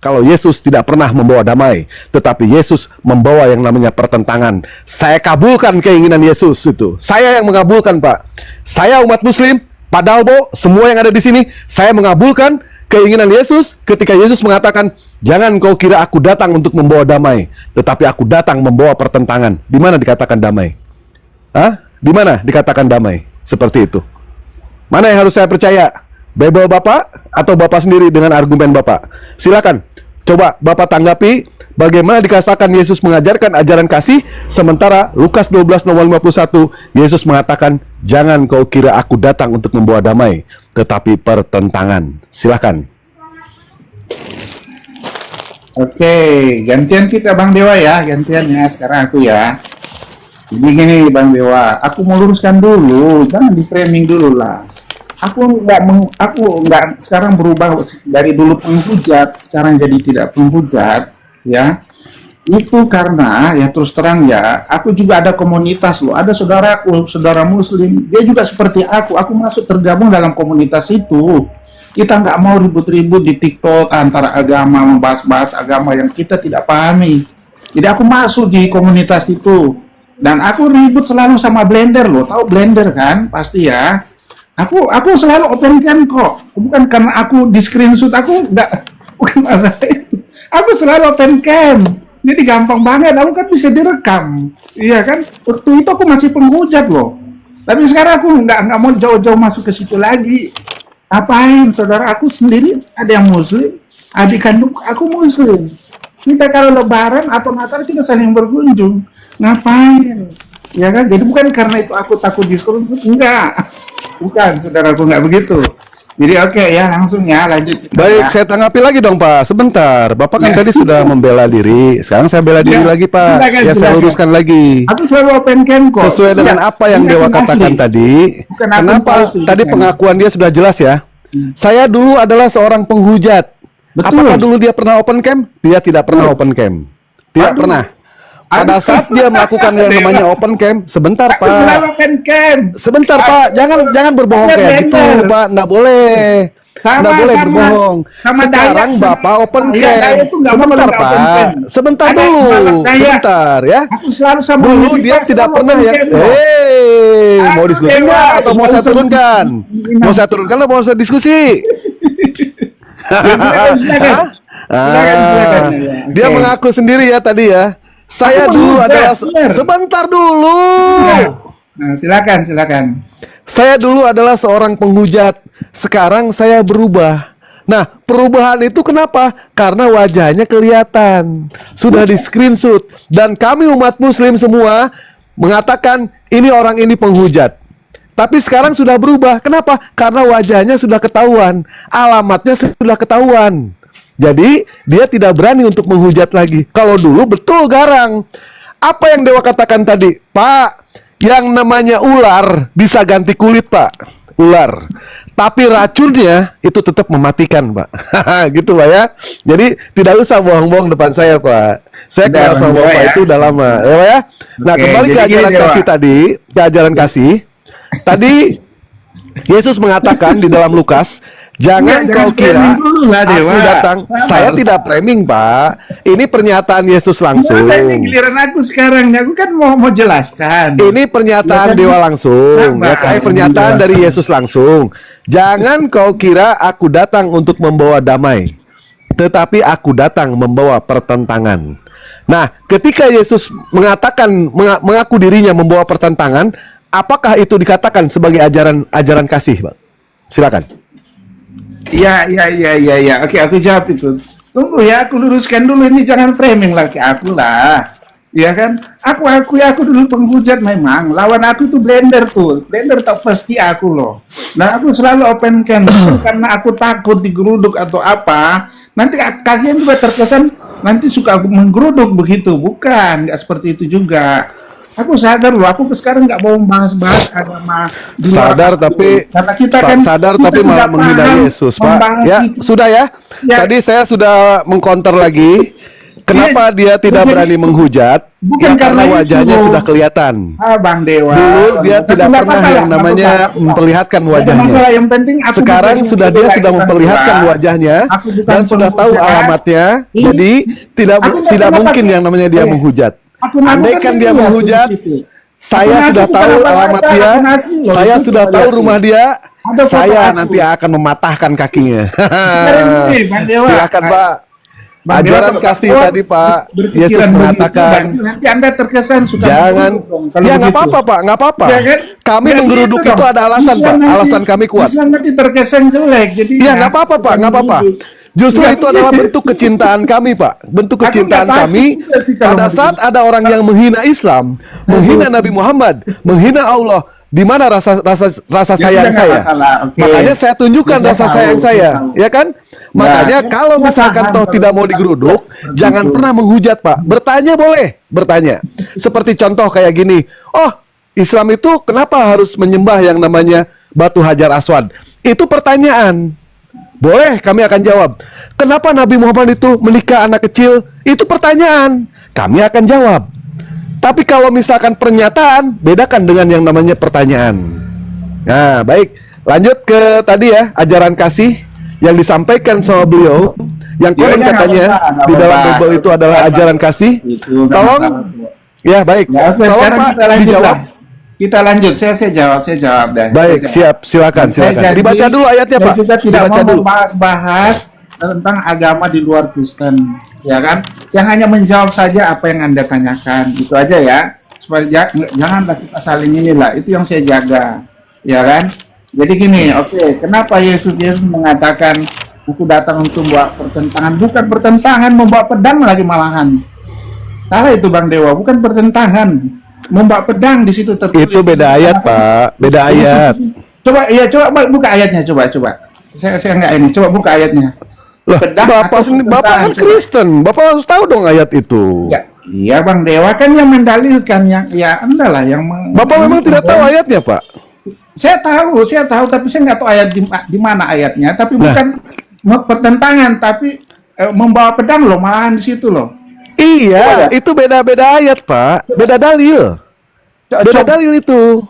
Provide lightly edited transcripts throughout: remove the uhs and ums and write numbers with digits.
kalau Yesus tidak pernah membawa damai, tetapi Yesus membawa yang namanya pertentangan. Saya kabulkan keinginan Yesus itu. Saya yang mengabulkan, Pak. Saya umat Muslim, padahal semua yang ada di sini, saya mengabulkan keinginan Yesus ketika Yesus mengatakan, jangan kau kira aku datang untuk membawa damai, tetapi aku datang membawa pertentangan. Di mana dikatakan damai? Di mana dikatakan damai? Seperti itu. Mana yang harus saya percaya? Bible Bapak atau Bapak sendiri dengan argumen Bapak? Silakan. Coba Bapak tanggapi bagaimana dikatakan Yesus mengajarkan ajaran kasih, sementara Lukas 12 nomor 51 Yesus mengatakan, jangan kau kira aku datang untuk membawa damai, tetapi pertentangan. Silakan. Oke, gantian kita Bang Dewa ya, gantian ya. Sekarang aku ya. Jadi gini Bang Dewa, aku mau luruskan dulu, jangan di framing dulu lah. Aku nggak sekarang berubah dari dulu penghujat sekarang jadi tidak penghujat ya. Itu karena ya terus terang ya, aku juga ada komunitas loh, ada saudaraku, saudara Muslim, dia juga seperti aku masuk tergabung dalam komunitas itu. Kita nggak mau ribut-ribut di TikTok antara agama, membahas-bahas agama yang kita tidak pahami. Jadi aku masuk di komunitas itu dan aku ribut selalu sama Blender loh, tahu Blender kan pasti ya. Aku selalu open cam kok, bukan karena aku di screenshot, aku nggak, bukan masalah itu. Aku selalu open cam, jadi gampang banget, aku kan bisa direkam, iya kan? Waktu itu aku masih penghujat loh, tapi sekarang aku nggak mau jauh-jauh masuk ke situ lagi. Apain? Saudara aku sendiri ada yang Muslim, adik kandung aku Muslim. Kita kalau Lebaran atau Natal kita saling berkunjung, ngapain? Ya kan? Jadi bukan karena itu aku takut diskursus, enggak. Bukan, saudaraku nggak begitu. Jadi oke ya, langsung ya lanjut. Baik, saya tanggapi lagi dong Pak. Sebentar, Bapak kan tadi sudah membela diri. Sekarang saya bela diri lagi Pak. Ya saya luruskan lagi. Aku selalu open cam kok. Sesuai dengan apa yang Dewa katakan tadi. Kenapa tadi pengakuan dia sudah jelas ya? Saya dulu adalah seorang penghujat. Apakah dulu dia pernah open cam? Dia tidak pernah open cam. Tidak pernah. Pada saat dia melakukan yang namanya open cam, sebentar Pak. Sebentar Pak, jangan berbohong kayak gitu Pak, nggak boleh. Nggak boleh berbohong. Sekarang Bapak open cam. Sebentar Pak, sebentar dulu, sebentar ya. Dulu dia tidak pernah ya. Mau diskusi nggak atau mau saya turunkan? Mau saya turunkan atau mau saya diskusi? Silakan. Dia mengaku sendiri ya tadi ya. Saya dulu adalah sebentar dulu. Nah, silakan. Saya dulu adalah seorang penghujat. Sekarang saya berubah. Nah, perubahan itu kenapa? Karena wajahnya kelihatan. Sudah di screenshot dan kami umat Muslim semua mengatakan ini orang ini penghujat. Tapi sekarang sudah berubah. Kenapa? Karena wajahnya sudah ketahuan, alamatnya sudah ketahuan. Jadi dia tidak berani untuk menghujat lagi. Kalau dulu betul garang. Apa yang Dewa katakan tadi, Pak? Yang namanya ular bisa ganti kulit Pak, ular. Tapi racunnya itu tetap mematikan Pak. Gitu Pak ya. Jadi tidak usah bohong-bohong depan saya Pak. Saya kenal sama Bapak itu udah lama ya Pak ya. Nah kembali ke ajaran kasih tadi, ke ajaran kasih. Tadi Yesus mengatakan di dalam Lukas, jangan kau kira aku datang. Saya tidak framing Pak. Ini pernyataan Yesus langsung. Ini giliran aku sekarang. Aku kan mau jelaskan. Ini pernyataan Dewa langsung. Ya, kayak pernyataan dari Yesus langsung. Jangan kau kira aku datang untuk membawa damai, tetapi aku datang membawa pertentangan. Nah, ketika Yesus mengatakan mengaku dirinya membawa pertentangan, apakah itu dikatakan sebagai ajaran kasih, Pak? Silakan. Iya. Oke, aku jawab itu. Tunggu ya, aku luruskan dulu ini, jangan framing lagi aku lah. Ya kan? Aku dulu penghujat memang. Lawan aku tuh Blender tuh. Blender tak pasti aku loh. Nah, aku selalu open cam karena aku takut digeruduk atau apa. Nanti kalian juga terkesan nanti suka aku menggeruduk begitu. Bukan, nggak seperti itu juga. Aku sadar loh, aku sekarang nggak mau bahas agama. Sadar tapi karena kita kan sadar kita tapi malah menghina Yesus, Pak. Ya, sudah ya. Tadi saya sudah mengcounter lagi. Kenapa dia tidak jadi- berani menghujat? Bukan Ya, karena karena wajahnya itu. sudah kelihatan. Bang Dewa. Dulu dia Tapi tidak nggak pernah apa-apa yang lah, nggak namanya apa-apa. memperlihatkan Nggak ada wajahnya. masalah, yang penting aku Sekarang bukan sudah dia pembela sudah Bang memperlihatkan Dewa. wajahnya Aku bukan dan sudah tahu penghujat. alamatnya. Ini- Jadi tidak aku nggak tidak pernah mungkin pakai- yang namanya dia menghujat. Akun aku Andai kan kan dia dilihat tuh menghujat, di situ. saya Akun sudah aku tahu bukan alamat apa-apa, dia, akun asli loh. saya Itu sudah coba tahu lihat rumah tuh. dia, Ada foto saya aku. nanti akan mematahkan kakinya. Sekarang ini, Bang Dewa. Silakan Pak. Bang Dewa, Ajaran kalau kasih Anda tadi Pak, berpikiran Yesus begitu, mengatakan, nanti Anda terkesan suka jangan, menggeruduk dong, kalau ya nggak begitu. apa-apa Pak, nggak apa-apa. Ya kan? Kami Ya menggeruduk gitu itu dong. ada alasan Bisa Pak, nanti- alasan kami kuat. Bisa nanti terkesan jelek, jadi Iya nggak apa-apa Pak, nggak apa-apa. Justru itu adalah bentuk kecintaan kami Pak, bentuk Aku kecintaan nggak takut kami. juga sih kalau Pada mau saat ada orang yang menghina Islam, menghina Nabi Muhammad, menghina Allah, di mana rasa Ya sayang sudah, nggak saya? masalah, oke. Makanya saya tunjukkan Ya, saya rasa tahu, sayang saya saya, tahu. ya kan? Makanya saya- kalau saya misalkan paham toh kalau tidak mau kita digeruduk, seperti jangan itu. pernah menghujat Pak. Bertanya boleh, bertanya. Seperti contoh kayak gini, oh Islam itu kenapa harus menyembah yang namanya batu Hajar Aswad? Itu pertanyaan. Boleh, kami akan jawab. Kenapa Nabi Muhammad itu menikah anak kecil? Itu pertanyaan. Kami akan jawab. Tapi kalau misalkan pernyataan, bedakan dengan yang namanya pertanyaan. Nah, baik. Lanjut ke tadi ya, ajaran kasih yang disampaikan sama beliau. Yang konon Ya, nggak katanya apa-apa, nggak di dalam apa-apa. Bible itu adalah ajaran kasih. Itu nggak Tolong, masalah. ya baik. Ya, oke, Tolong sekarang Pak kita lanjut dijawab. lah. Kita lanjut. Saya jawab deh. Baik, Saya jawab. siap. Silakan, Dan saya silakan. jadi- Dibaca dulu ayatnya saya Pak. juga tidak Dibaca mau dulu. membahas tentang agama di luar Kristen, ya kan? Saya hanya menjawab saja apa yang Anda tanyakan, itu aja ya. Supaya janganlah kita saling inilah. Itu yang saya jaga, ya kan? Jadi gini, oke, kenapa Yesus mengatakan aku datang untuk membawa pertentangan? Bukan pertentangan, membawa pedang lagi malahan. Salah itu Bang Dewa, bukan pertentangan. Membawa pedang di situ tertulis. Itu beda ayat Pak, beda ayat. Coba buka ayatnya, coba. Saya nggak ini, coba buka ayatnya. Lah, Pedang Bapak atau sendiri, Bapak kan pertentangan, coba. Kristen, Bapak harus tahu dong ayat itu. Ya, iya Bang Dewa kan yang mendalilkan, yang ya Anda lah yang Bapak memang tidak tahu ayatnya Pak. Saya tahu, tapi saya nggak tahu ayat di mana ayatnya. Tapi Nah. bukan pertentangan, tapi membawa pedang loh, malahan di situ loh. Iya, Coba ya. itu beda-beda ayat Pak, beda dalil. Beda dalil itu.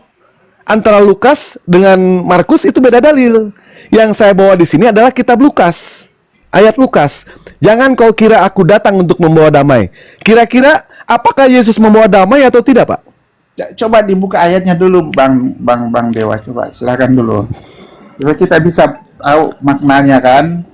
Antara Lukas dengan Markus itu beda dalil. Yang saya bawa di sini adalah kitab Lukas. Ayat Lukas. Jangan kau kira aku datang untuk membawa damai. Kira-kira apakah Yesus membawa damai atau tidak, Pak? Coba dibuka ayatnya dulu, Bang Dewa. Coba silakan dulu. Coba kita bisa tahu maknanya kan.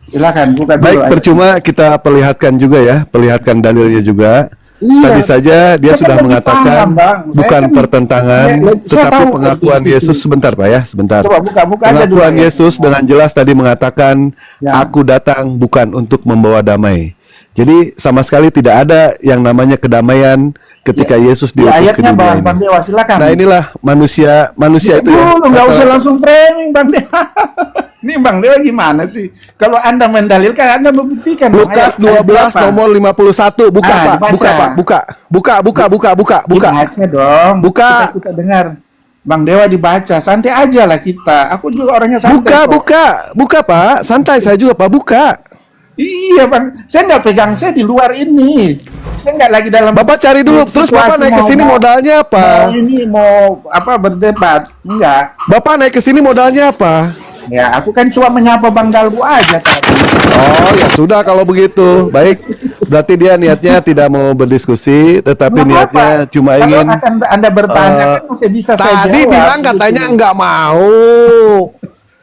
Silakan buka dulu. Baik, ayat. percuma kita perlihatkan juga ya, perlihatkan dalilnya juga. Iya, Tadi saja dia saya kan sudah lebih mengatakan paham, Bang. Saya bukan kan- pertentangan, saya tetapi tahu pengakuan itu. Yesus. Sebentar Pak ya, sebentar. Coba buka aja dulu Pengakuan ayatnya. Yesus dengan jelas tadi mengatakan, Ya. aku datang bukan untuk membawa damai. Jadi sama sekali tidak ada yang namanya kedamaian ketika Yesus Di diutus ke ayatnya dunia Bang ini. Dewa silakan. Nah inilah manusia itu ya. Dulu nggak usah Kata- langsung framing Bang Dewa. Ini Bang Dewa gimana sih? Kalau Anda mendalilkan, Anda membuktikan. dong. Lukas Ayat 12 berapa? nomor 51. Buka Ah, Pak, dibaca. buka Pak, buka. Dibaca dong. Buka. Supaya kita dengar. Bang Dewa dibaca. Santai aja lah kita. Aku juga orangnya santai. kok. Buka Pak. Santai saya juga Pak, buka. Iya Bang. Saya nggak pegang, saya di luar ini. Saya nggak lagi dalam. Bapak cari dulu, terus Bapak situasi naik ke sini modalnya apa? Mau apa berdebat? Enggak. Bapak naik ke sini modalnya apa? Ya, aku kan cuma menyapa Bang Dalbu aja tadi. Oh ya sudah kalau begitu. Baik. Berarti dia niatnya tidak mau berdiskusi, tetapi Nggak niatnya apa-apa. cuma Kalau ingin Anda bertanya eh, kan saya bisa saya tadi jawab. bilang gitu. katanya enggak mau.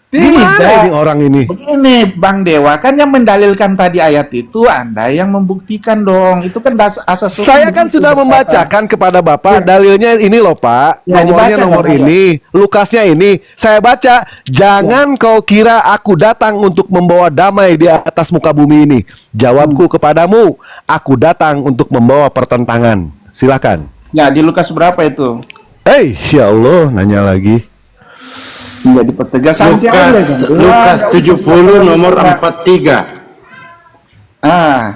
Tidak. Gimana ini orang ini? Begini Bang Dewa, kan yang mendalilkan tadi ayat itu Anda yang membuktikan dong. Itu kan asas hukum. Saya kan begitu, sudah Bapak. membacakan kepada Bapak Ya. dalilnya ini loh Pak. Ya, Nomornya dibaca nomor dong, ini, Lukasnya ini. Saya baca, jangan kau kira aku datang untuk membawa damai di atas muka bumi ini. Jawabku kepadamu, aku datang untuk membawa pertentangan. Silakan. Ya, di Lukas berapa itu? Ya Allah, nanya lagi. Ya, dipertegas santai aja, kan. Lukas Nggak usah 70 nomor berdebat. 43. Ah,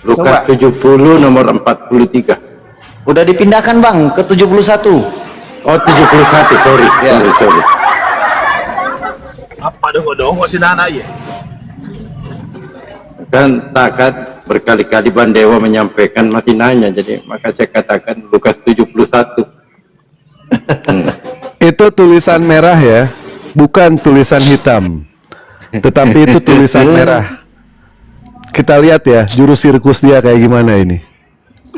Lukas Coba. 70 nomor 43. Udah dipindahkan Bang ke 71. Oh 71, sorry. Ya. Sorry. Apa dong si Nana ya? Kan takat berkali-kali Bang Dewa menyampaikan masih nanya, jadi maka saya katakan Lukas 71. Itu tulisan merah ya, bukan tulisan hitam. Tetapi itu tulisan merah. Kita lihat ya, juru sirkus dia kayak gimana ini.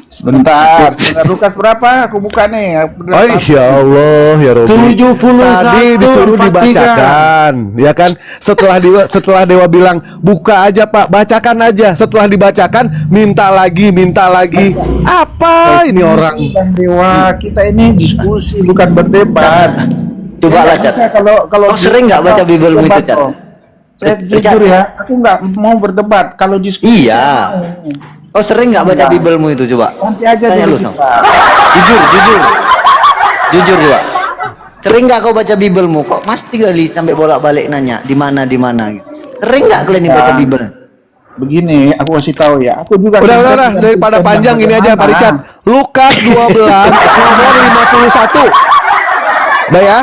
Sebentar, Lukas berapa? Aku buka nih. Oh ya Allah ya Robi. 71, Tadi disuruh 43. dibacakan, ya kan? Setelah Dewa bilang buka aja Pak, bacakan aja. Setelah dibacakan minta lagi. Apa ini orang? Bang Dewa, kita ini diskusi bukan berdebat. Coba lah, Saya Cat. kalau Kau sering nggak baca Biblemu itu, Cat? Saya jujur ya, aku nggak mau berdebat. Kalau diskusi Iya. Kau sering nggak baca Enggak. Biblemu itu, coba? nanti aja Tanya dulu lu, Sam. kita. Jujur coba. Sering nggak kau baca Biblemu? Kok mesti kali sampai bolak-balik nanya di mana gitu. Sering nggak kalian ini baca Bible? Begini, aku kasih tahu ya. Aku juga Udah, daripada panjang ini aja Pak Richard. Lukas 12 nomor 51. Udah ya?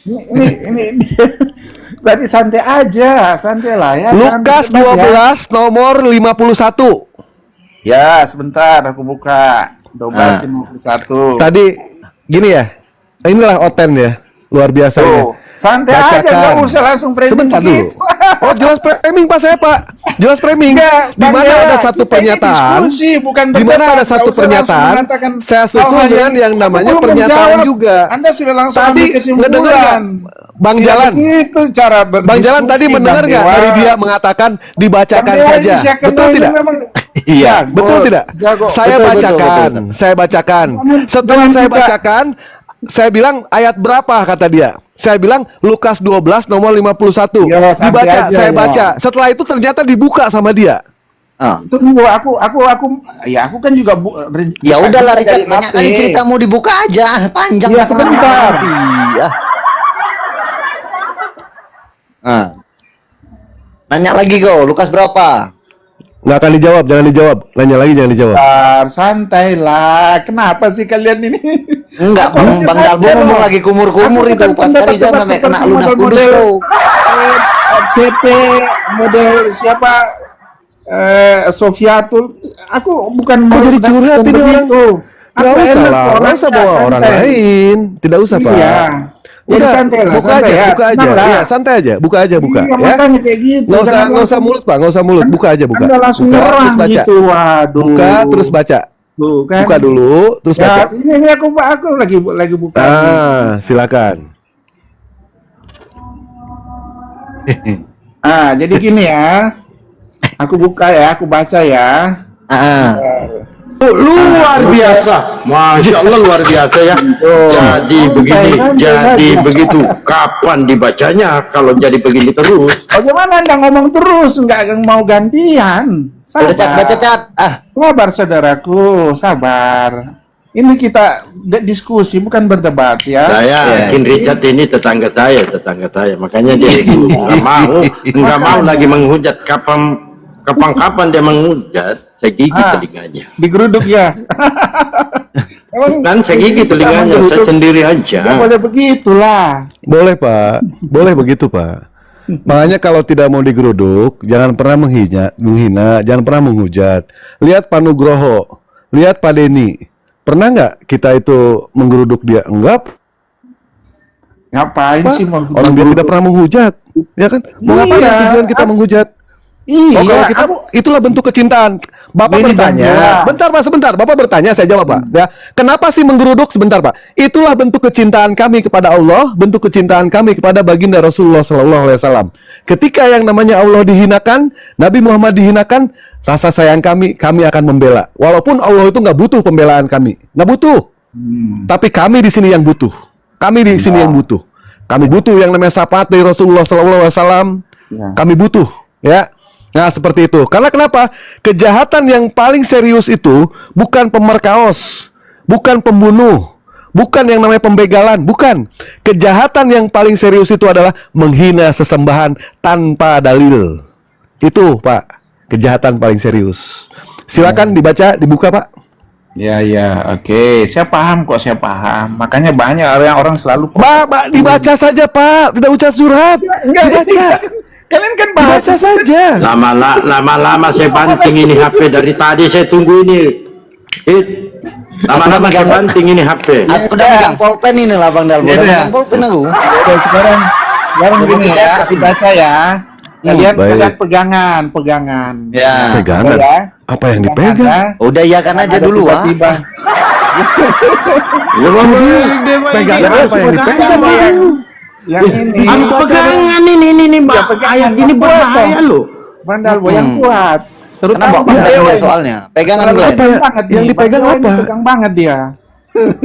Ini tadi santai aja, santai lah ya. Lukas Jangan berdebat 12 nomor 51. Ya, sebentar aku buka. 12:51. Tadi gini ya. Inilah Oten ya. Luar biasa ya. Tuh, santai aja, Bacakan. nggak usah langsung framing Sebentar dulu. gitu. Oh, jelas framing Pak saya, Pak. Jelas framing. Enggak, Di mana Bang Dewa, ada satu kita ini pernyataan, diskusi, bukan di mana berdebat. ada Nggak satu usah langsung pernyataan, mengatakan saya setuju hal-hal dengan yang Aku namanya belum pernyataan menjawab. juga. Anda sudah langsung Tadi ambil kesimpulan. ngedenger nggak? Bang Tidak Jalan. begitu cara berdiskusi. Bang Jalan tadi mendengar Bang nggak Dewa. dari dia mengatakan dibacakan Bang Dewa saja. ini saya kenal, Betul ini tidak? memang Iya, jago, betul tidak? jago. Saya Betul, bacakan, betul. saya bacakan. Setelah Jangan saya tidak. bacakan, saya bilang ayat berapa kata dia? Saya bilang Lukas 12 nomor 51. Yo, santai Dibaca, aja, saya yo. baca. Setelah itu ternyata dibuka sama dia. Ah. Tunggu, aku kan juga Ya udahlah, dari Richard, banyak kali HP. ceritamu dibuka aja, panjang. Iya, sebentar. Iya. Nah. Nanya lagi kau, Lukas berapa? Nggak akan dijawab, jangan dijawab. Nanya lagi, jangan dijawab. Bentar, santai lah. Kenapa sih kalian ini? Enggak, Aku Bang hanya Dalbo sadar ngomong loh. lagi kumur-kumur Aku itu. bukan Pas kali pendapat-pendapat jangan sampai kena seperti ludah kudus model-model, kau. CP model siapa? Sofiatul. Aku bukan Kok jadi melakukan curhat stand ini orang? begitu. Nggak Aku usah enak lah, kok, nggak usah bawa orang santai. lain. Tidak usah, Pak. Iya. Jadi Udah, santai lah, buka santai aja, ya. buka aja. Tenang lah. Iya, santai aja, buka aja, buka. Iya, Ya. makanya kayak gitu. Nggak usah, Jangan nggak usah langsung- mulut, Pak. Nggak usah mulut. Buka aja, buka. Anda langsung Buka, nyerang terus baca. gitu. Waduh. Buka, terus baca. Tuh, kan? Buka dulu, terus Ya, baca. ini aku lagi buka. Silakan. Jadi gini ya. Aku buka ya, aku baca ya. Ah. Luar biasa, masya Allah luar biasa ya. Jadi begini, santai jadi saja. begitu. Kapan dibacanya? Kalau jadi begini terus. Bagaimana Anda ngomong terus, nggak mau gantian? Udah, Cat, baca, Sabar. Cat. Ah. Sabar saudaraku, sabar. Ini kita diskusi bukan berdebat ya. Saya yakin Richard ini tetangga saya. Makanya dia nggak mau lagi menghujat. Kapan dia menghujat, saya gigit telinganya. Digeruduk ya. Emang Kan saya gigit telinganya, saya sendiri aja. nggak boleh begitulah. Boleh, Pak. Boleh begitu, Pak. Makanya kalau tidak mau digeruduk, jangan pernah menghina, jangan pernah menghujat. Lihat Pak Nugroho, lihat Pak Denny. Pernah nggak kita itu menggeruduk dia? Enggak, Ngapain Pak. sih mau Orang dia tidak pernah menghujat, ya kan? Mengapa Iya. tujuan kita menghujat? Iya, Oh, kalau kita itulah bentuk kecintaan. Bapak Ini bertanya, Bang, bentar Pak, sebentar. Bapak bertanya, saya jawab Pak. Ya, kenapa sih menggeruduk? Sebentar Pak. Itulah bentuk kecintaan kami kepada Allah, bentuk kecintaan kami kepada baginda Rasulullah Sallallahu Alaihi Wasallam. Ketika yang namanya Allah dihinakan, Nabi Muhammad dihinakan, rasa sayang kami akan membela. Walaupun Allah itu nggak butuh pembelaan kami, nggak butuh. Tapi kami di sini yang butuh. Kami di sini yang butuh. Kami butuh yang namanya syafaat dari Rasulullah Sallallahu Alaihi Wasallam. Ya. Kami butuh, ya. Nah, seperti itu. Karena kenapa? Kejahatan yang paling serius itu bukan pemerkaos, bukan pembunuh, bukan yang namanya pembegalan, bukan. Kejahatan yang paling serius itu adalah menghina sesembahan tanpa dalil. Itu, Pak, kejahatan paling serius. Silakan dibaca, dibuka, Pak. Ya, oke. Saya paham kok, saya paham. Makanya banyak orang selalu Pak, dibaca saja, Pak. Tidak usah surat. Enggak, Dibaca. Kalian kan bahas Baca saja. Lama-lama saya banting ini HP dari tadi saya tunggu ini. Lama-lama saya banting ini HP. Aku udah pegang pulpen ini lah Bang Dalbo. Ya Udah udah. pegang pulpen aku. Oke, sekarang gini ya, aku baca ya. Kalian baik. pegangan. Ya. Pegangan. Ya. Apa yang Pegangan dipegang? ya. Udah iyakan aja Ada dulu ah. tiba-tiba. Ya, Bang, Pegangan apa yang dipegang? Yang ini. pegangan ini, Mbak. Ya, pegangan Ayat ini yang kuat, berbahaya Bang. loh. Bang Dalbo yang kuat. Karena Terutama Bang Bang Dewa Dewa ini. soalnya. Pegangan Terlalu Glenn. Apa ya? banget Yang nih. dipegang Bang Dewa ini apa? Tegang banget dia.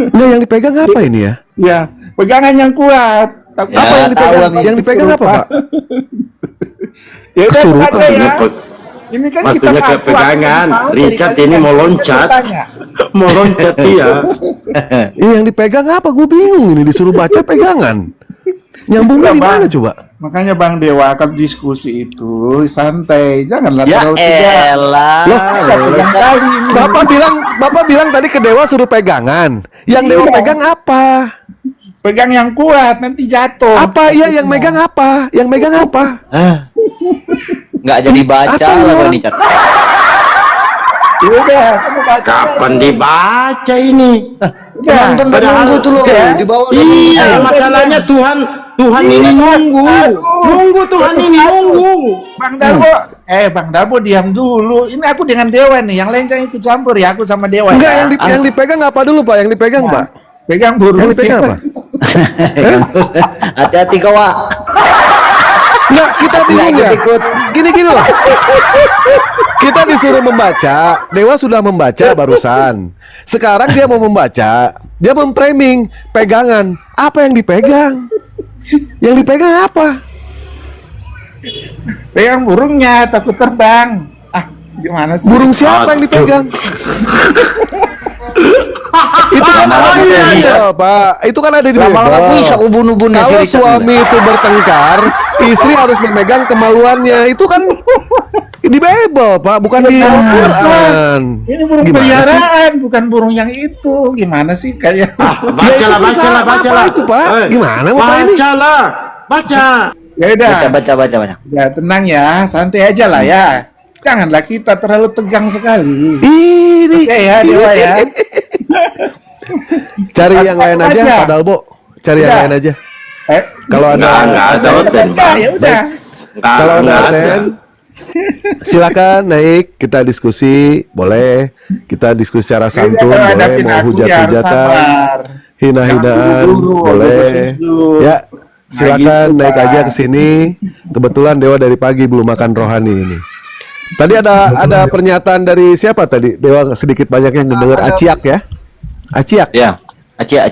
Nggak, yang dipegang apa ini ya? Ya, pegangan yang kuat. Ya, Apa yang dipegang? tahu, Amin. Yang dipegang apa, Pak? Ya udah Kesurupan. aja ya. Pe- Ini kan Waktunya kita ke ngaku, pegangan. aku tahu Richard dari ini tadi mau kan loncat. kita tanya. Mau loncat dia. Iya, yang dipegang apa? Gue bingung ini disuruh baca pegangan. Nyambungnya Iya, di mana Bang. coba? Makanya Bang Dewa kalau diskusi itu santai, janganlah Ya terlalu tegang. elah. Kita tegang kali ini. Bapak bilang tadi ke Dewa suruh pegangan. Yang Dewa Iya. pegang apa? Pegang yang kuat nanti jatuh. Apa? Iya, yang megang apa? Yang megang apa? Nggak jadi baca Apa ini lah kalau orang? ini Cat. Ya udah, kamu baca. Kapan aja. dibaca ini? Udah. Penonton pada nunggu tuh loh Ya. di bawah. Iya, masalahnya Tuhan ini nunggu. Aduh. Nunggu Tuhan ini nunggu. Bang Dalbo, Bang Dalbo diam dulu. Ini aku dengan Dewa nih, yang lain jangan ikut campur ya. Aku sama Dewa Enggak, ya. yang dipegang apa dulu, Pak? Yang dipegang, Pak? Pegang burung. Yang dipegang apa? Hati-hati kau, Wak. Enggak, kita bingung ya. ikut. Gini loh. Kita disuruh membaca. Dewa sudah membaca barusan. Sekarang dia mau membaca. Dia memframing pegangan. Apa yang dipegang? Yang dipegang apa? Pegang burungnya, takut terbang. Ah, gimana sih? Burung siapa yang dipegang? Itu kan ada di bebel, Pak. Itu kan ada di Lama-lama bebel. bisa ubun-ubunnya Kalau si Richard. suami itu bertengkar, istri harus memegang kemaluannya. Itu kan di Bible, Pak, bukan di Al-Quran. Ini burung Gimana peliharaan, bukan burung yang itu. Gimana sih kayak? Bacalah, itu bacalah, apa bacalah. itu, Pak? Gimana, Bapak ini? Bacalah, baca. Ya udah, Baca. ya tenang ya, santai aja lah ya. Janganlah kita terlalu tegang sekali. Ini Oke ya, Dewa ya. cari yang lain Aku aja, aja. Pak Dalbo. Cari yang Udah. lain aja. Eh, Kalau Nggak ada oten, Bang. Ya udah. Kalau ada Nggak Oten, silakan naik, kita diskusi, boleh. Kita diskusi secara Jadi santun, kalau boleh. hadapin Mau aku ya harus hujat-hujatan, sabar. hina-hinaan, Jangan buru-buru, boleh. buru-buru. Ya, silakan gitu, naik Pak. aja ke sini. Kebetulan Dewa dari pagi belum makan rohani ini. Tadi ada pernyataan dari siapa tadi? Dewa sedikit banyak yang mendengar Aciak ya. Aciak. Ya. Acia.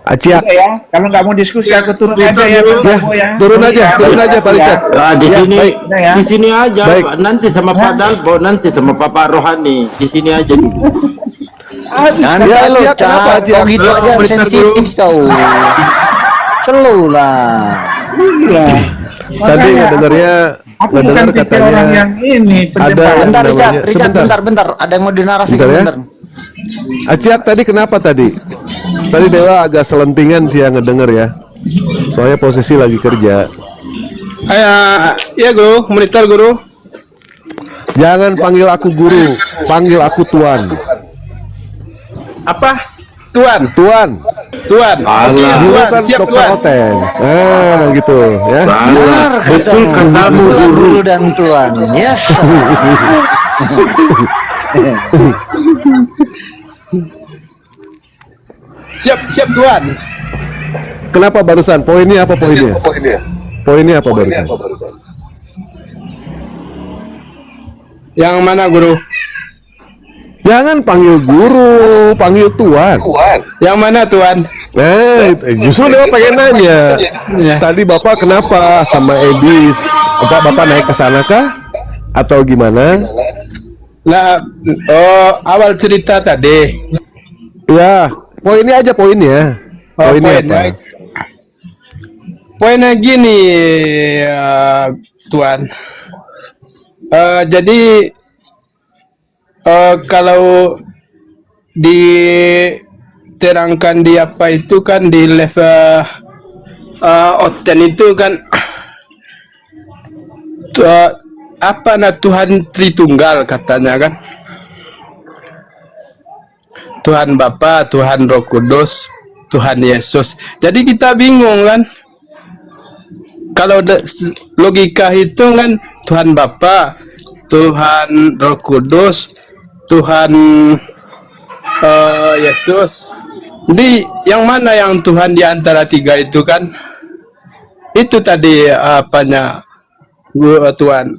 Aciak. Udah ya, kalau nggak mau diskusi aku turun aja ya, Bang Ya, Dalbo ya. turun aja Pak Richard. Nah, di Ya, sini, baik. Udah ya. di sini aja. Baik. Pak. Nanti sama Pak Dalbo, nanti sama Papa Rohani. Di sini aja dulu. Jangan Ya, lo, Acia, kenapa, Cat. Acia? Kau gitu aja sensitif kau. Slow lah. Iya. Tadi Makanya ngedengarnya aku bukan tipe orang yang ini ada pendebat. Bentar, namanya- Richard, sebentar. bentar. Ada yang mau dinarasikan Bentar ya. bentar. Aciak tadi kenapa tadi? Tadi Dewa agak selentingan sih yang ngedenger ya. Soalnya posisi lagi kerja. Ya guru, monitor guru. Jangan panggil aku guru, panggil aku tuan. Apa? Tuan. Tuan, Oke, guru Tuan. kan Siap dokter Tuan. Oten. Nah, gitu ya. Benar, betul katamu Itulah guru. guru dan tuan. Yes. Siap Tuan. Kenapa barusan? Poinnya apa poinnya? Poinnya apa barusan? Yang mana guru? Jangan panggil guru, panggil tuan. Yang mana Tuan? Nah, justru Dewa pengen nanya. Ya. Tadi Bapak kenapa sama Edis? Bapak naik ke sana kah? Atau gimana? Nah, awal cerita tadi. Ya, poinnya aja poinnya. Poinnya apa? Poinnya gini, Tuan. Jadi kalau diterangkan di apa itu kan di level Oten itu kan apa Tuhan Tritunggal katanya kan, Tuhan Bapa, Tuhan Roh Kudus, Tuhan Yesus. Jadi kita bingung kan, kalau logika itu kan Tuhan Bapa, Tuhan Roh Kudus, Tuhan Yesus. Jadi yang mana yang Tuhan di antara tiga itu kan? Itu tadi apanya Tuhan.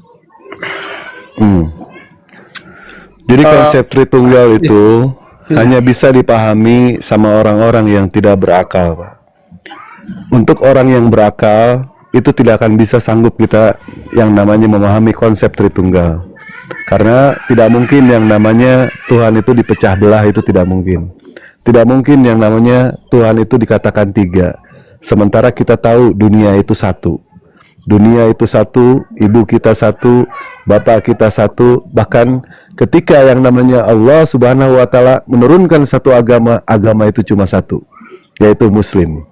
Jadi konsep Tritunggal itu hanya bisa dipahami sama orang-orang yang tidak berakal, Pak. Untuk orang yang berakal itu tidak akan bisa sanggup kita yang namanya memahami konsep Tritunggal. Karena tidak mungkin yang namanya Tuhan itu dipecah belah, itu tidak mungkin. Tidak mungkin yang namanya Tuhan itu dikatakan tiga. Sementara kita tahu dunia itu satu. Dunia itu satu, ibu kita satu, bapak kita satu. Bahkan ketika yang namanya Allah Subhanahu wa Ta'ala menurunkan satu agama, agama itu cuma satu, yaitu Muslim.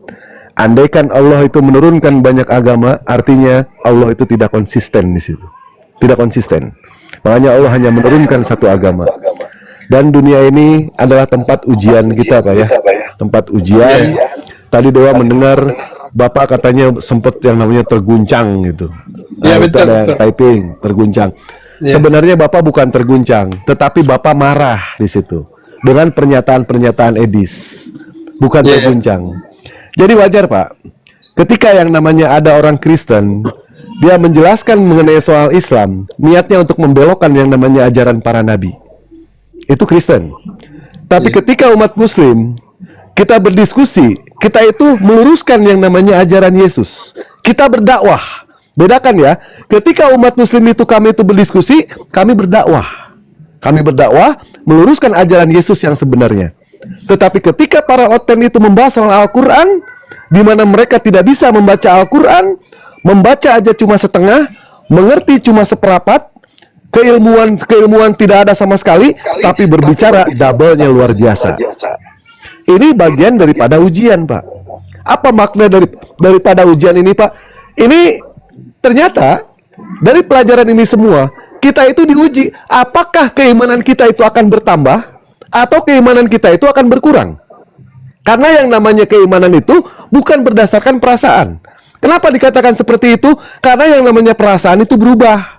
Andaikan Allah itu menurunkan banyak agama, artinya Allah itu tidak konsisten di situ. Tidak konsisten. Makanya Allah hanya menurunkan satu agama. Dan dunia ini adalah tempat ujian kita, Pak ya. Tempat ujian. Tadi Dewa mendengar Bapak katanya sempat yang namanya terguncang gitu. Ya, betul, ada betul. typing, terguncang. Ya. Sebenarnya Bapak bukan terguncang, tetapi Bapak marah di situ dengan pernyataan-pernyataan Edis. Bukan Ya. terguncang. Jadi wajar, Pak. Ketika yang namanya ada orang Kristen, dia menjelaskan mengenai soal Islam, niatnya untuk membelokkan yang namanya ajaran para nabi. Itu Kristen. Tapi ketika umat Muslim kita berdiskusi, kita itu meluruskan yang namanya ajaran Yesus. Kita berdakwah. Bedakan ya. Ketika umat Muslim itu kami itu berdiskusi, kami berdakwah. Kami berdakwah meluruskan ajaran Yesus yang sebenarnya. Tetapi ketika para oten itu membahas soal Al-Quran, di mana mereka tidak bisa membaca Al-Quran, membaca aja cuma setengah, mengerti cuma seperapat, keilmuan tidak ada sama sekali, tapi berbicara double-nya luar biasa. Ini bagian daripada ujian, Pak. Apa makna daripada ujian ini, Pak? Ini ternyata dari pelajaran ini semua, kita itu diuji. Apakah keimanan kita itu akan bertambah atau keimanan kita itu akan berkurang? Karena yang namanya keimanan itu bukan berdasarkan perasaan. Kenapa dikatakan seperti itu? Karena yang namanya perasaan itu berubah.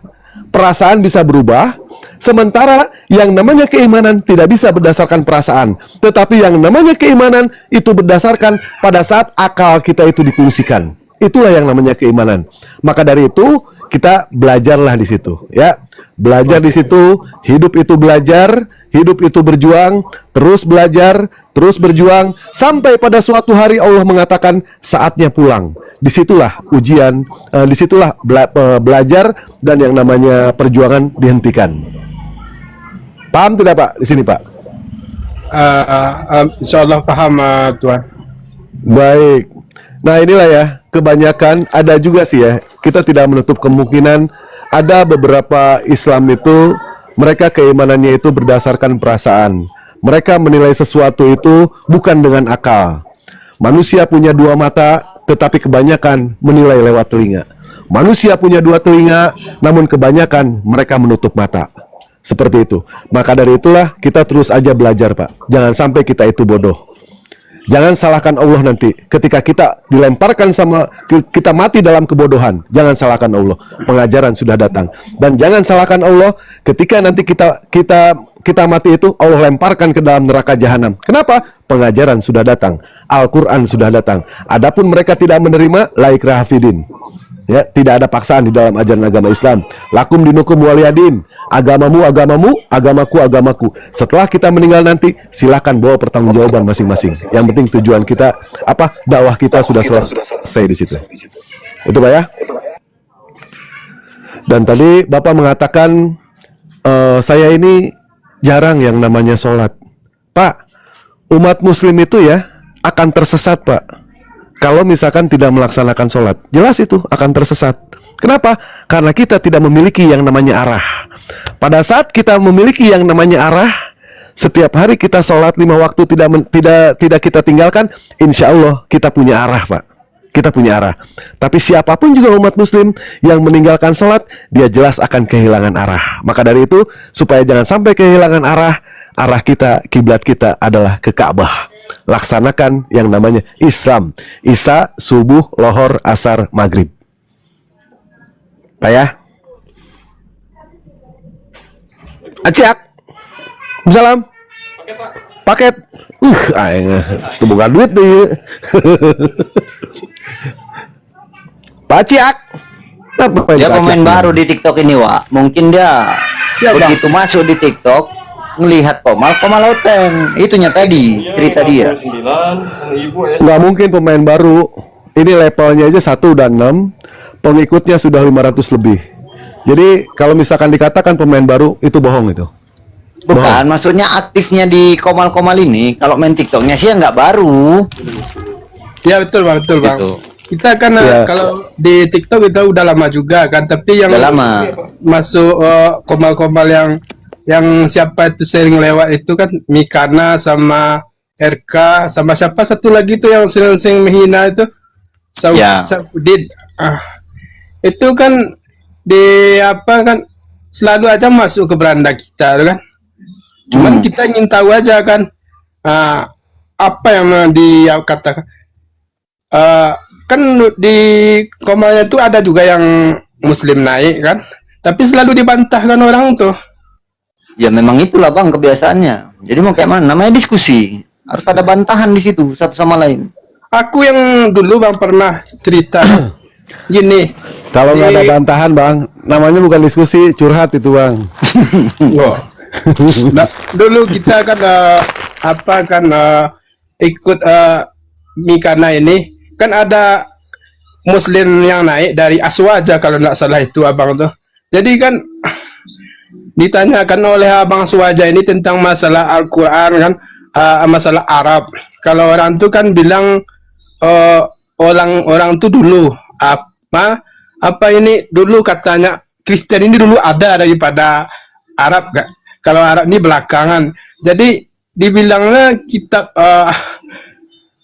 Perasaan bisa berubah, sementara yang namanya keimanan tidak bisa berdasarkan perasaan. Tetapi yang namanya keimanan itu berdasarkan pada saat akal kita itu difungsikan. Itulah yang namanya keimanan. Maka dari itu kita belajarlah di situ, ya. Belajar di situ, hidup itu belajar, hidup itu berjuang, terus belajar, terus berjuang, sampai pada suatu hari Allah mengatakan saatnya pulang. Disitulah ujian, disitulah belajar dan yang namanya perjuangan dihentikan. Paham tidak, Pak? Di sini, Pak. Insyaallah paham Tuhan. Baik. Nah, inilah ya, kebanyakan ada juga sih ya. Kita tidak menutup kemungkinan ada beberapa Islam itu mereka keimanannya itu berdasarkan perasaan. Mereka menilai sesuatu itu bukan dengan akal. Manusia punya dua mata, tetapi kebanyakan menilai lewat telinga. Manusia punya dua telinga, namun kebanyakan mereka menutup mata. Seperti itu. Maka dari itulah kita terus aja belajar, Pak. Jangan sampai kita itu bodoh. Jangan salahkan Allah nanti. Ketika kita dilemparkan kita mati dalam kebodohan. Jangan salahkan Allah. Pengajaran sudah datang. Dan jangan salahkan Allah ketika nanti kita mati itu Allah lemparkan ke dalam neraka jahanam. Kenapa? Pengajaran sudah datang. Al-Quran sudah datang. Adapun mereka tidak menerima, la ikraha fid-din. Ya, tidak ada paksaan di dalam ajaran agama Islam. Lakum dinukum waliyadin. Agamamu, agamamu, agamaku, agamaku. Setelah kita meninggal nanti, silakan bawa pertanggungjawaban masing-masing. Yang penting tujuan kita apa? Dakwah kita sudah selesai di situ. Itu, Pak ya. Dan tadi Bapak mengatakan saya ini jarang yang namanya sholat. Pak, umat Muslim itu ya akan tersesat, Pak. Kalau misalkan tidak melaksanakan sholat, jelas itu akan tersesat. Kenapa? Karena kita tidak memiliki yang namanya arah. Pada saat kita memiliki yang namanya arah, setiap hari kita sholat 5 waktu tidak kita tinggalkan, insya Allah kita punya arah, Pak. kita punya arah. Tapi siapapun juga umat muslim yang meninggalkan sholat, dia jelas akan kehilangan arah. Maka dari itu, supaya jangan sampai kehilangan arah, arah kita, kiblat kita adalah ke Ka'bah. Laksanakan yang namanya Islam. Isya, subuh, lohor, asar, maghrib. Pak ya? Aciak. Salam. Paket. Aing itu bukan duit deh. Pak Ciak. Dia pemain baru di TikTok ini, Wak. Mungkin dia begitu masuk di TikTok melihat Komal Oteng. Itunya tadi cerita dia. Nggak mungkin pemain baru. Ini levelnya aja 1 dan 6. Pengikutnya sudah 500 lebih. Jadi kalau misalkan dikatakan pemain baru, itu bohong itu. Bukan, maksudnya aktifnya di Komal ini. Kalau main TikToknya sih nggak baru. Ya betul bang, betul bang. Gitu. Kita kan kalau di TikTok itu udah lama juga kan, tapi yang Udah lama. masuk Komal yang siapa itu sering lewat itu kan Mikana sama RK sama siapa satu lagi tuh yang sering menghina itu Saudid. Itu kan di apa kan selalu aja masuk ke beranda kita kan. Cuman kita ingin tahu aja kan apa yang dikatakan. Kan di Komalnya itu ada juga yang Muslim naik kan, tapi selalu dibantahkan orang tuh. Ya memang itulah bang kebiasaannya. Jadi mau kayak mana? Namanya diskusi. Harus ada bantahan di situ satu sama lain. Aku yang dulu bang pernah cerita gini. Kalau nggak ada bantahan bang, namanya bukan diskusi, curhat itu bang. Nah, dulu kita kan ikut Mikana ini kan ada Muslim yang naik dari Aswaja kalau nggak salah itu abang tuh. Jadi kan ditanyakan oleh abang Aswaja ini tentang masalah Al-Quran kan, masalah Arab. Kalau orang tuh kan bilang orang tuh dulu apa ini dulu katanya Kristen ini dulu ada daripada Arab kan. Kalau Arab ini belakangan. Jadi dibilangnya kitab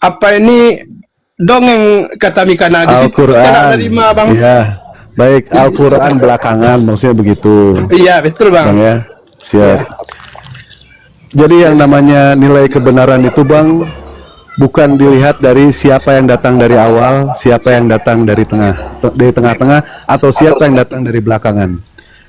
apa ini dongeng kata Mikana di situ kita nggak nerima bang. Iya, baik Al-Quran belakangan maksudnya begitu. Iya betul bang. Bang ya, siap. Jadi yang namanya nilai kebenaran itu bang bukan dilihat dari siapa yang datang dari awal, siapa yang datang dari tengah-tengah, atau siapa yang datang dari belakangan.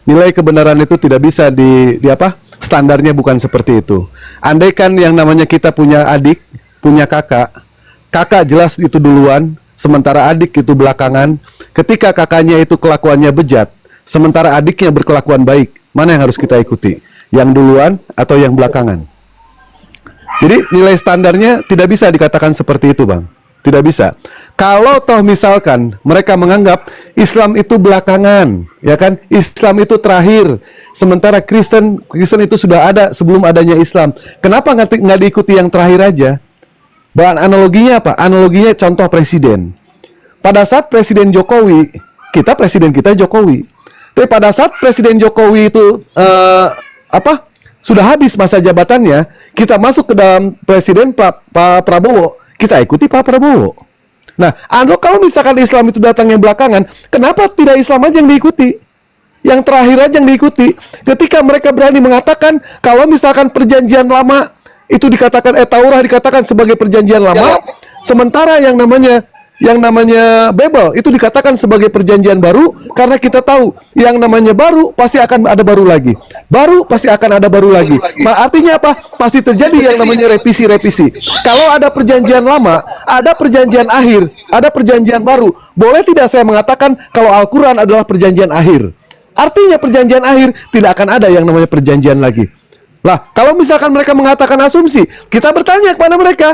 Nilai kebenaran itu tidak bisa di apa? Standarnya bukan seperti itu. Andaikan yang namanya kita punya adik, punya kakak jelas itu duluan, sementara adik itu belakangan. Ketika kakaknya itu kelakuannya bejat, sementara adiknya berkelakuan baik, mana yang harus kita ikuti? Yang duluan atau yang belakangan? Jadi nilai standarnya tidak bisa dikatakan seperti itu bang. Tidak bisa. Kalau toh misalkan mereka menganggap Islam itu belakangan, ya kan? Islam itu terakhir, sementara Kristen itu sudah ada sebelum adanya Islam. Kenapa nggak diikuti yang terakhir aja? Bahan analoginya apa? Analoginya contoh presiden. Pada saat Presiden Jokowi, presiden kita Jokowi. Tapi pada saat Presiden Jokowi itu sudah habis masa jabatannya, kita masuk ke dalam Presiden Pak Prabowo, kita ikuti Pak Prabowo. Nah, kalau misalkan Islam itu datangnya belakangan, kenapa tidak Islam aja yang diikuti? Yang terakhir aja yang diikuti. Ketika mereka berani mengatakan kalau misalkan perjanjian lama itu dikatakan Taurat dikatakan sebagai perjanjian lama, sementara yang namanya Babel itu dikatakan sebagai perjanjian baru, karena kita tahu yang namanya baru pasti akan ada baru lagi. Baru pasti akan ada baru lagi. Nah, artinya apa? Pasti terjadi yang namanya revisi-revisi. Kalau ada perjanjian lama, ada perjanjian akhir, ada perjanjian baru. Boleh tidak saya mengatakan kalau Al-Quran adalah perjanjian akhir? Artinya perjanjian akhir tidak akan ada yang namanya perjanjian lagi. Lah, kalau misalkan mereka mengatakan asumsi, kita bertanya kepada mereka,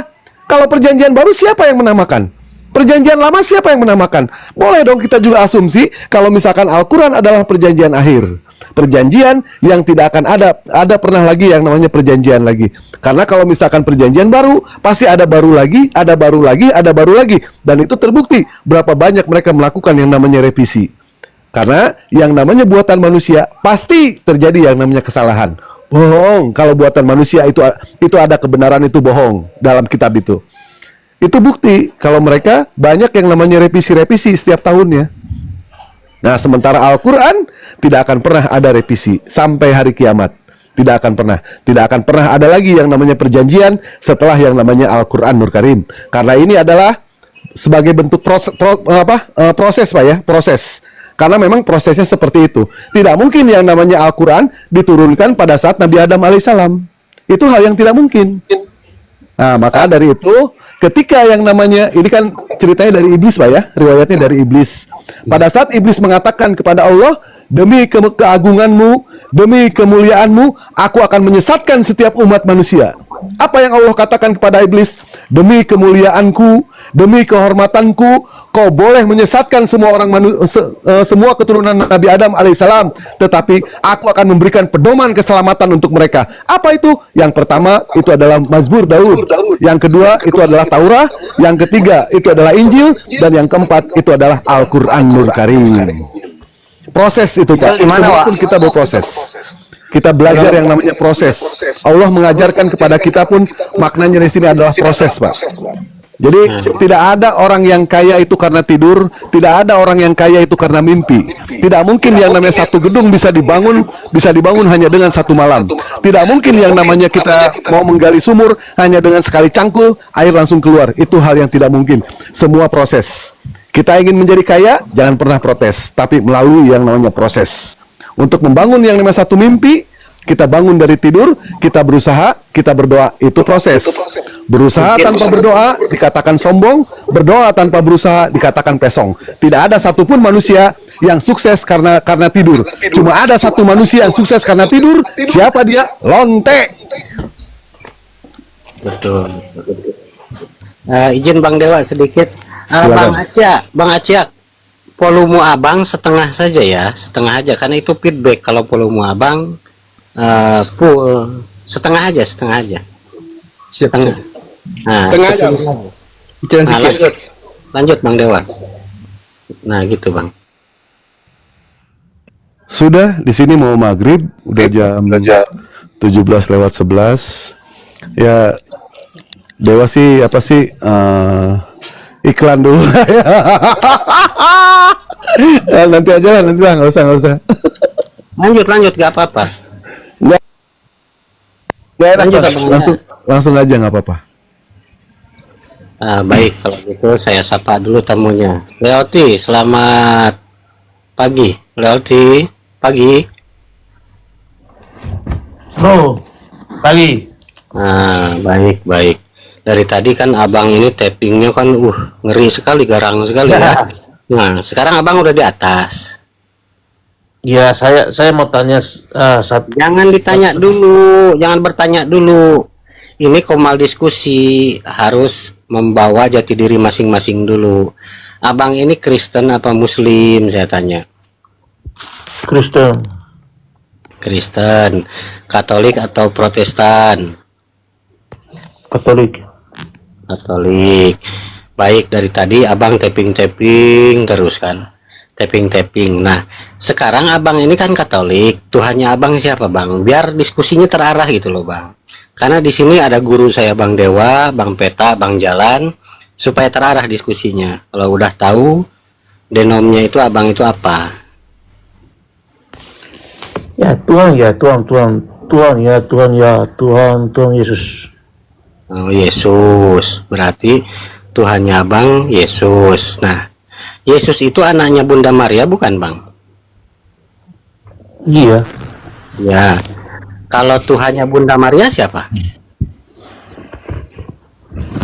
kalau perjanjian baru siapa yang menamakan? Perjanjian lama siapa yang menamakan? Boleh dong kita juga asumsi kalau misalkan Al-Quran adalah perjanjian akhir. Perjanjian yang tidak akan ada pernah lagi yang namanya perjanjian lagi. Karena kalau misalkan perjanjian baru, pasti ada baru lagi, ada baru lagi, ada baru lagi. Dan itu terbukti berapa banyak mereka melakukan yang namanya revisi. Karena yang namanya buatan manusia pasti terjadi yang namanya kesalahan. Bohong, kalau buatan manusia itu ada kebenaran, itu bohong dalam kitab itu. Itu bukti kalau mereka banyak yang namanya revisi-revisi setiap tahunnya. Nah, sementara Al-Quran tidak akan pernah ada revisi sampai hari kiamat. Tidak akan pernah. Tidak akan pernah ada lagi yang namanya perjanjian setelah yang namanya Al-Quran Nur Karim. Karena ini adalah sebagai bentuk proses, Pak ya, proses. Karena memang prosesnya seperti itu. Tidak mungkin yang namanya Al-Quran diturunkan pada saat Nabi Adam alaihissalam. Itu hal yang tidak mungkin. Nah, maka dari itu, ketika yang namanya, ini kan ceritanya dari iblis, Pak ya, riwayatnya dari iblis. Pada saat iblis mengatakan kepada Allah, demi keagunganmu, demi kemuliaanmu, aku akan menyesatkan setiap umat manusia. Apa yang Allah katakan kepada iblis? Demi kemuliaanku, demi kehormatanku, kau boleh menyesatkan semua orang semua keturunan Nabi Adam alaihissalam, tetapi aku akan memberikan pedoman keselamatan untuk mereka. Apa itu? Yang pertama itu adalah Mazmur Daud, yang kedua itu adalah Taurat, yang ketiga itu adalah Injil, dan yang keempat itu adalah Al-Quran Nur Karim. Proses itu, Pak. Semua pun kita berproses. Kita belajar yang namanya proses. Allah mengajarkan kepada kita pun maknanya di sini adalah proses, Pak. Jadi tidak ada orang yang kaya itu karena tidur, tidak ada orang yang kaya itu karena mimpi. Tidak mungkin yang namanya satu gedung bisa dibangun hanya dengan satu malam. Tidak mungkin yang namanya kita mau menggali sumur hanya dengan sekali cangkul air langsung keluar. Itu hal yang tidak mungkin. Semua proses. Kita ingin menjadi kaya, jangan pernah protes, tapi melalui yang namanya proses. Untuk membangun yang namanya satu mimpi, kita bangun dari tidur, kita berusaha, kita berdoa, itu proses. Berusaha tanpa berdoa dikatakan sombong, berdoa tanpa berusaha dikatakan pesong. Tidak ada satupun manusia yang sukses karena tidur. Cuma ada satu manusia yang sukses karena tidur. Siapa dia? Lonte. Betul. Izin Bang Dewa sedikit. Bang Aceh, volume abang setengah saja ya, setengah aja, karena itu feedback. Kalau volume abang full, setengah aja. Setengah. Nah, Setengah aja. Nah, lanjut Bang Dewa. Nah gitu Bang. Sudah, di sini mau maghrib, udah jam 17:11. Ya, Dewa sih apa sih iklan dulu. Ya, nanti aja lah, nanti lah, nggak usah. Lanjut gak apa-apa. Nggak enak, Lanjut, Pak. Bang. langsung aja nggak apa-apa. Baik, kalau gitu saya sapa dulu tamunya. Leoti, selamat pagi. Leoti, pagi. Bro, pagi. Nah, baik. Dari tadi kan abang ini tappingnya kan, ngeri sekali, garang sekali ya. Nah, sekarang abang udah di atas. Ya, saya mau tanya Jangan ditanya dulu, jangan bertanya dulu. Ini Komal diskusi, harus membawa jati diri masing-masing dulu. Abang ini Kristen apa Muslim, saya tanya. Kristen, Katolik atau Protestan? Katolik. Baik, dari tadi abang tapping terus kan, tapping. Nah, sekarang abang ini kan Katolik. Tuhannya abang siapa Bang? Biar diskusinya terarah gitu loh Bang. Karena di sini ada guru saya Bang Dewa, Bang Peta, Bang Jalan, supaya terarah diskusinya. Kalau udah tahu denomnya itu abang itu apa? Ya Tuhan Yesus. Oh, Yesus. Berarti Tuhannya abang Yesus. Nah, Yesus itu anaknya Bunda Maria bukan Bang? Iya. Ya. Kalau Tuhannya Bunda Maria siapa?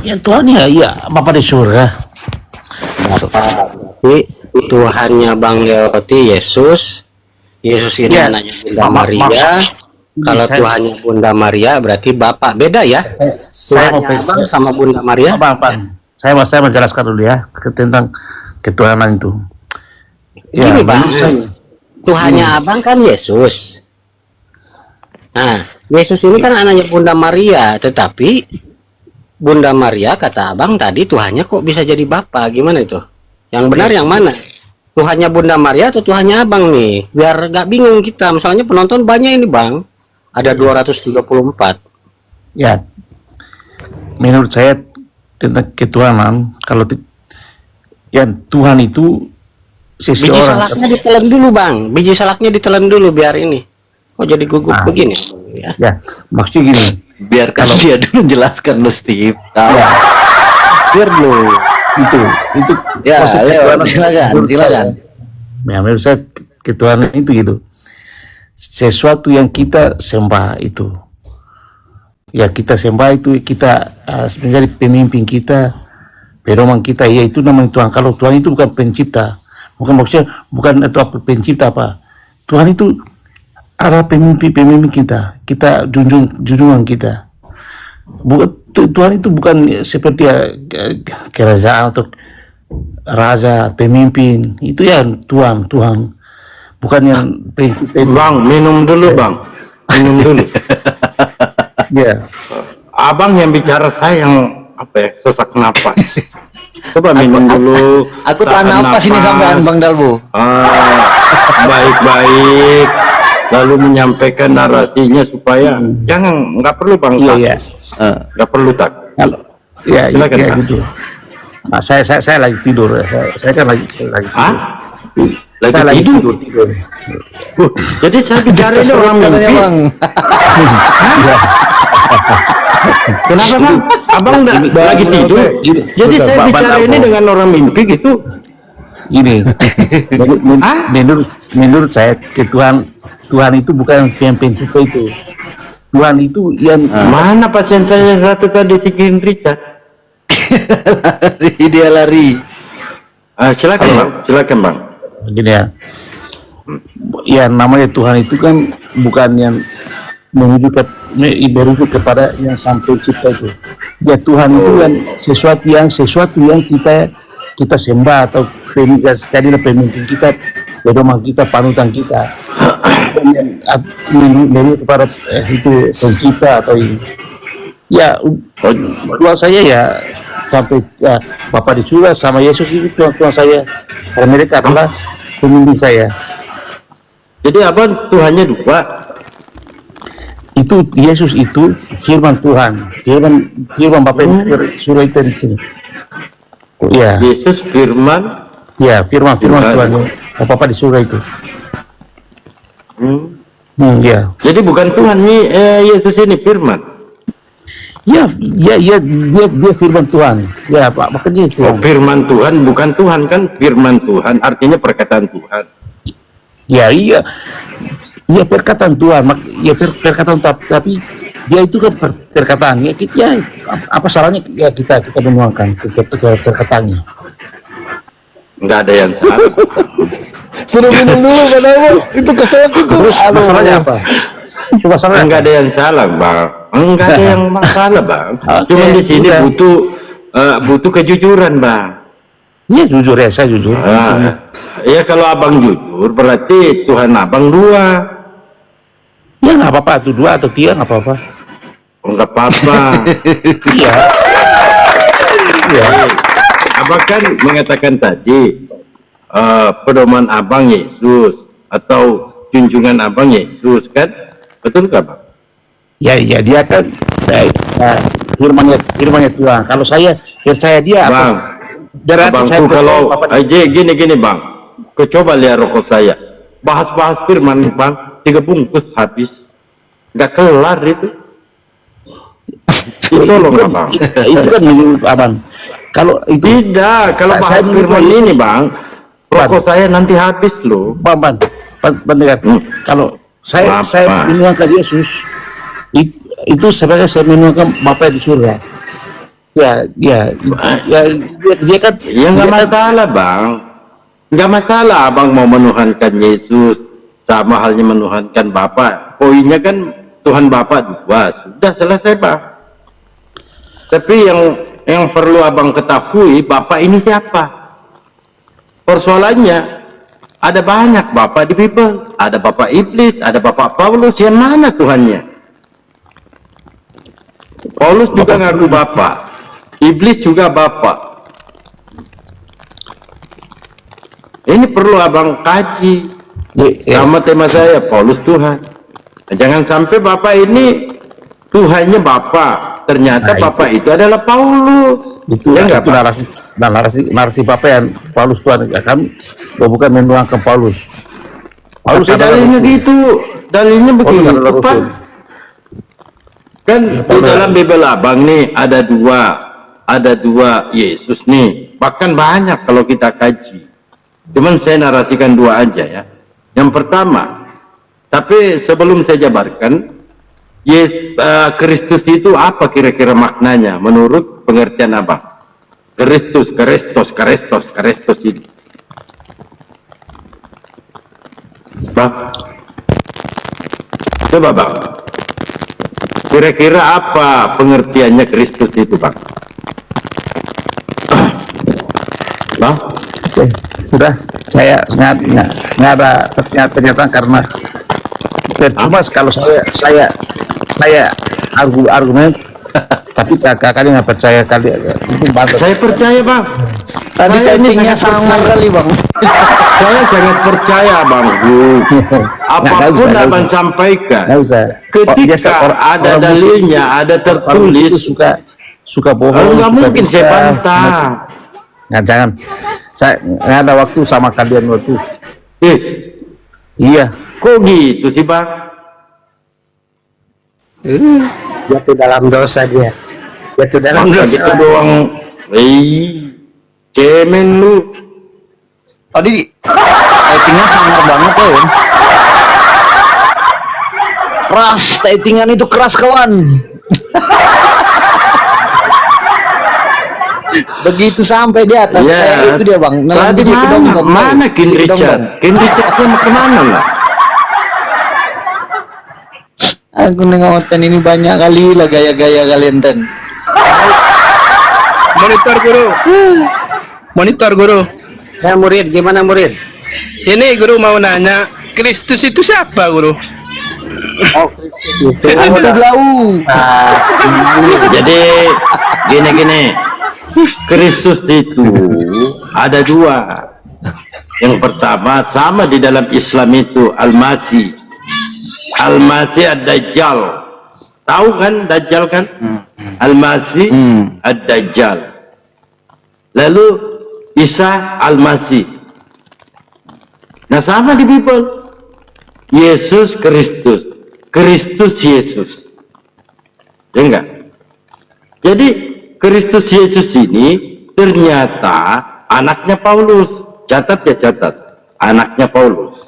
Ya Tuhan ya Bapa di surga. Berarti Tuhannya Bang Leoti Yesus. Yesus ini Ya, anaknya Bunda Maria. Kalau Tuhannya Bunda Maria berarti Bapak. Beda ya? Saya mau Tuhannya abang sama Bunda Maria. Bang. Saya menjelaskan dulu ya tentang ketuhanan itu. Ya, Gini Bang, menurut Tuhannya abang kan Yesus. Nah, Yesus ini kan anaknya Bunda Maria, tetapi Bunda Maria kata abang tadi Tuhannya kok bisa jadi Bapak? Gimana itu? Yang benar yang mana? Tuhannya Bunda Maria atau Tuhannya abang nih? Biar gak bingung kita. Misalnya penonton banyak ini Bang. Ada 234. ya, menurut saya tentang ketuhanan, kalau yang Tuhan itu Biji seseorang. salaknya ditelan dulu bang, biji salaknya ditelan dulu biar ini. Kok jadi gugup begini? Ya. Ya, maksudnya gini. Biarkan dia dulu menjelaskan lu Steve. Tahu. Biar lu. Itu Ya, konsep Leo, ketuhanan silakan, menurut silakan. saya. Ya, menurut saya ketuhanan itu gitu. Sesuatu yang kita sembah itu. Ya, kita sembah itu, kita menjadi pemimpin kita, pedoman kita, ya itu namanya Tuhan. Kalau Tuhan itu bukan pencipta, bukan maksudnya bukan itu apa pencipta apa. Tuhan itu ada pemimpin kita, kita junjungan kita. Tuhan itu bukan seperti kerajaan atau raja, pemimpin. Itu ya Tuhan, bukan yang pencipta itu. Bang, minum dulu bang, minum dulu. Ya, Abang yang bicara, saya yang apa ya, sesak napas. Coba minum dulu. Aku tahan napas ini sampean Bang Dalbo. Baik-baik. Lalu menyampaikan narasinya supaya jangan, nggak perlu bang. iya. Nggak perlu tak. Kalau ya, Silakan, ya Pak. gitu. Nah, saya lagi tidur. Saya kan lagi tidur. Hah? Lagi Saya lagi tidur? tidur. Jadi saya bicara ini orang Katanya mimpi. Bang. Kenapa bang? Abang lagi tidur? Gini, Jadi betul, saya Pak, bicara Bang ini Dalbo. dengan orang mimpi gitu. Ini Hah? menurut saya Tuhan itu bukan yang pencipta itu. Tuhan itu yang Mana pasien saya satu tadi si Green Richard? Dia lari. Silakan bang, silakan bang. gini ya. Ya namanya Tuhan itu kan bukan yang merujuk kepada yang sang pencipta itu. Ya Tuhan itu yang sesuatu yang kita sembah atau jadilah pemimpin kita, pedoman kita, panutan kita. Dan yang merujuk kepada itu pencipta atau ini. Ya buat saya ya sampai Bapa di surga sama Yesus itu Tuhan saya, karena mereka adalah pemimpin saya. Jadi abang Tuhannya dua. Itu Yesus itu firman Tuhan, firman Bapa di surga itu di sini. Ya, Yesus firman. firman Tuhan. Tuhan, Bapa di surga itu. Ya. Jadi bukan Tuhan nih, Yesus ini firman. Ya, dia firman Tuhan. Ya, Pak, makanya Tuhan. Firman Tuhan bukan Tuhan kan? Firman Tuhan artinya perkataan Tuhan. Ya, iya perkataan Tuhan, perkataan tapi dia itu kan perkataan. Ya, kita apa salahnya ya kita menuangkan perkataannya. Nggak ada yang salah. Suruh minum dulu Pak Dalbo. Itu keset itu. Terus masalahnya apa? Itu masalahnya Enggak ada yang salah bang. Enggak ada yang masalah bang. Oke, Cuma di sini udah. butuh kejujuran bang. Iya jujur ya, saya jujur. Ya kalau abang jujur berarti Tuhan abang dua. Ya nggak apa-apa, itu 2 atau 3 nggak apa-apa. Enggak apa-apa. Iya. Iya. Abang kan mengatakan tadi pedoman abang Yesus atau junjungan abang Yesus kan, betul nggak bang? Ya dia kan firmannya Tuhan. Kalau saya percaya dia Bang, berarti saya abangku percaya kalau Bapak. aja gini bang, kau coba lihat rokok saya, bahas firman bang, 3 bungkus habis, nggak kelar itu. Itu loh abang. Itu kan menurut abang. Kalau itu Tidak, kalau saya bahas menurut firman Yesus. ini bang, rokok saya nanti habis loh. Bang, pendengar. Kalau saya Apa? menuangkan Yesus, itu sebagai saya menuangkan Bapa di surga. Ya, dia kan. Ya nggak dia kan- masalah bang, nggak masalah abang mau menuhankan Yesus sama halnya menuhankan Bapa. Poinnya kan Tuhan Bapa dua, sudah selesai bang. Tapi yang perlu abang ketahui, Bapa ini siapa? Persoalannya ada banyak Bapa di Bible, ada Bapa iblis, ada Bapa Paulus, yang mana Tuhannya? Paulus juga ngaku Bapa, iblis juga Bapa. Ini perlu abang kaji. Ya. Sama tema saya, Paulus Tuhan. Jangan sampai Bapak ini Tuhannya Bapak, ternyata Nah, Bapak itu adalah Paulus. Itu Ya nggak, itu Pak? narasi Papean Paulus Tuhan. Ya, kami bukan menuangkan Paulus. Paulus Tapi adalah dalilnya rasul. gitu, dalilnya Paulus begitu adalah Pak. rasul. Kan Ya, di Paulus. dalam Bible Abang nih ada dua Yesus nih. Bahkan banyak kalau kita kaji. Cuman saya narasikan dua aja ya. Yang pertama, tapi sebelum saya jabarkan, Kristus itu apa kira-kira maknanya menurut pengertian Abang? Kristus ini. Bang, coba Bang. Kira-kira apa pengertiannya Kristus itu, Bang? Bang? Oke, sudah. Saya nggak ada pernyataan karena cuma kalau saya argumen, tapi kalian nggak percaya itu bagus. Saya percaya, Bang. Tadi Saya ini typingnya sangat sangar percaya. kali bang. Saya sangat percaya, Bang. Apapun nggak Abang usah. sampaikan, Nggak usah. ketika ada dalilnya, ada Orang itu tertulis, suka bohong. nggak suka mungkin saya dusta. bantah. Nggak, jangan. Saya nggak ada waktu sama kalian waktu. Iya. Kok gitu sih, Bang? Jatuh dalam dosa dia. Jatuh dalam Masa dosa. gitu doang. Cemen lu. Tadi typingnya sangar banget ya. Wen. Keras, typingan itu keras kawan. Begitu sampai di atas Ya, itu dia bang. tadi Dia mana? kedong-dong, Mana Bang. King Dia Richard? kedong-dong. King Richard pun kemana lah? Aku nengokin ini banyak kali lah gaya-gaya kalian ten. Monitor guru. Monitor guru. Ya murid, gimana murid? Ini guru mau nanya, Kristus itu siapa guru? Itu Itu blau. Jadi gini. Kristus itu ada dua. Yang pertama sama di dalam Islam itu Al-Masih. Al-Masih Ad-Dajjal. Tahu kan Dajjal kan? Al-Masih Ad-Dajjal. Lalu Isa Al-Masih. Nah sama di Bible. Yesus Kristus. Kristus Yesus. Ya enggak? Jadi Kristus Yesus ini ternyata anaknya Paulus. Catat ya, catat. Anaknya Paulus.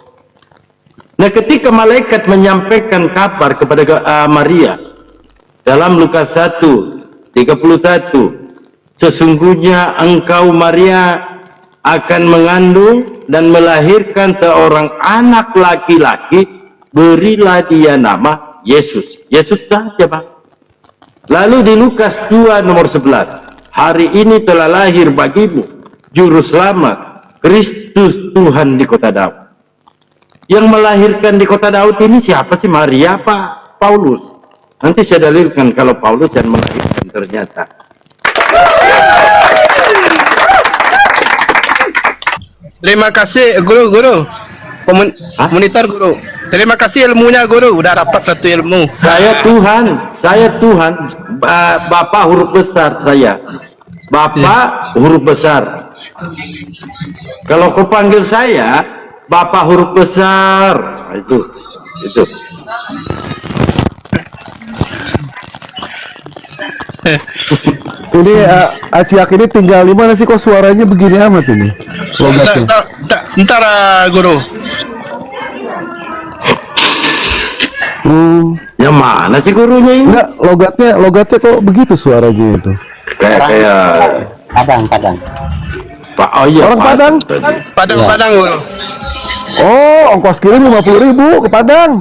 Nah, ketika malaikat menyampaikan kabar kepada Maria dalam Lukas 1:31, sesungguhnya engkau Maria akan mengandung dan melahirkan seorang anak laki-laki, berilah dia nama Yesus. Yesus saja, Bang. Lalu di Lukas 2 nomor 11, hari ini telah lahir bagimu juru selamat, Kristus Tuhan di kota Daud. Yang melahirkan di kota Daud ini siapa sih? Maria apa Paulus? Nanti saya dalilkan kalau Paulus yang melahirkan ternyata. Terima kasih guru. Monitor guru. Terima kasih ilmunya guru. Udah dapat satu ilmu. Saya Tuhan, Bapak huruf besar saya. Bapak huruf besar. Kalau kau panggil saya Bapak huruf besar, nah, itu. Ini Aciak ini tinggal di mana sih kok suaranya begini amat ini? Logatnya. Sebentar guru. Yang mana sih gurunya ini? Enggak, logatnya kok begitu suaranya itu. Kayak Padang. Pak, oh iya, Orang Padang? Padang guru. Oh, ongkos kirim 50.000 ke Padang.